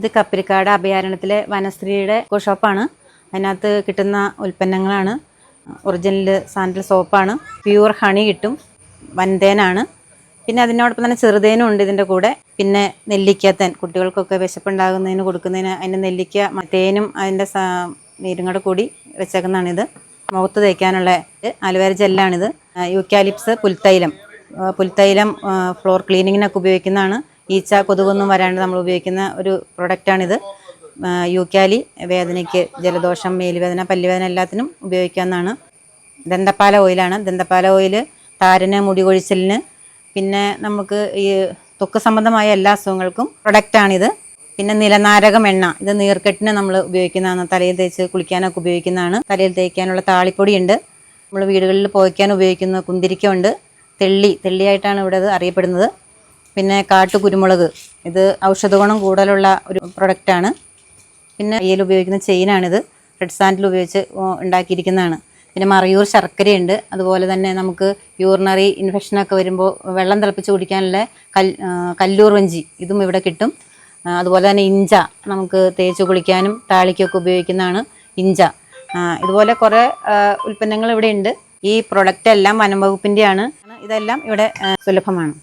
ഇത് കപ്പിരിക്കാട് അഭയാരണ്യത്തിലെ വനശ്രീയുടെ ഷോപ്പാണ്. അതിനകത്ത് കിട്ടുന്ന ഉൽപ്പന്നങ്ങളാണ് ഒറിജിനൽ സാൻഡൽ സോപ്പാണ്, പ്യൂർ ഹണി കിട്ടും, വൻതേനാണ്. പിന്നെ അതിനോടൊപ്പം തന്നെ ചെറുതേനും ഉണ്ട് ഇതിൻ്റെ കൂടെ. പിന്നെ നെല്ലിക്കത്തേൻ, കുട്ടികൾക്കൊക്കെ വിശപ്പുണ്ടാകുന്നതിന് കൊടുക്കുന്നതിന് അതിൻ്റെ നെല്ലിക്ക തേനും അതിൻ്റെ നീരും കൂടെ കൂടി വെച്ചേക്കുന്നതാണിത്. മുഖത്ത് തേക്കാനുള്ള അലോവേര ജെല്ലാണിത്. യൂക്കാലിപ്സ് പുൽത്തൈലം ഫ്ലോർ ക്ലീനിങ്ങിനൊക്കെ ഉപയോഗിക്കുന്നതാണ്. ഈച്ച കൊതുകൊന്നും വരാണ്ട് നമ്മൾ ഉപയോഗിക്കുന്ന ഒരു പ്രൊഡക്റ്റാണിത്. യൂക്കാലി വേദനയ്ക്ക്, ജലദോഷം, മേലുവേദന, പല്ലുവേദന എല്ലാത്തിനും ഉപയോഗിക്കാവുന്നതാണ്. ദന്തപ്പാല ഓയിലാണ്. ദന്തപ്പാല ഓയിൽ താരന്, മുടി കൊഴിച്ചിലിന്, പിന്നെ നമുക്ക് ഈ ത്വക്ക് സംബന്ധമായ എല്ലാ അസുഖങ്ങൾക്കും പ്രൊഡക്റ്റാണിത്. പിന്നെ നിലനാരകം എണ്ണ, ഇത് നീർക്കെട്ടിന് നമ്മൾ ഉപയോഗിക്കുന്നതാണ്. തലയിൽ തേച്ച് കുളിക്കാനൊക്കെ ഉപയോഗിക്കുന്നതാണ്. തലയിൽ തേക്കാനുള്ള താളിപ്പൊടിയുണ്ട്. നമ്മൾ വീടുകളിൽ പുകയ്ക്കാൻ ഉപയോഗിക്കുന്ന കുന്തിരിക്കമുണ്ട്. തെള്ളിയായിട്ടാണ് ഇവിടെ ഇത് അറിയപ്പെടുന്നത്. പിന്നെ കാട്ടുകുരുമുളക്, ഇത് ഔഷധ ഗുണം കൂടുതലുള്ള ഒരു പ്രൊഡക്റ്റാണ്. പിന്നെ കയ്യിൽ ഉപയോഗിക്കുന്ന ചെയിനാണിത്, റെഡ് സാൻഡിൽ ഉപയോഗിച്ച് ഉണ്ടാക്കിയിരിക്കുന്നതാണ്. പിന്നെ മറയൂർ ശർക്കരയുണ്ട്. അതുപോലെ തന്നെ നമുക്ക് യൂറിനറി ഇൻഫെക്ഷനൊക്കെ വരുമ്പോൾ വെള്ളം തിളപ്പിച്ച് കുടിക്കാനുള്ള കല്ലൂർ വഞ്ചി, ഇതും ഇവിടെ കിട്ടും. അതുപോലെ തന്നെ ഇഞ്ച, നമുക്ക് തേച്ച് കുളിക്കാനും താളിക്കൊക്കെ ഉപയോഗിക്കുന്നതാണ് ഇഞ്ച. ഇതുപോലെ കുറേ ഉൽപ്പന്നങ്ങൾ ഇവിടെ ഉണ്ട്. ഈ പ്രൊഡക്റ്റ് എല്ലാം വനം വകുപ്പിൻ്റെയാണ്. ഇതെല്ലാം ഇവിടെ സുലഭമാണ്.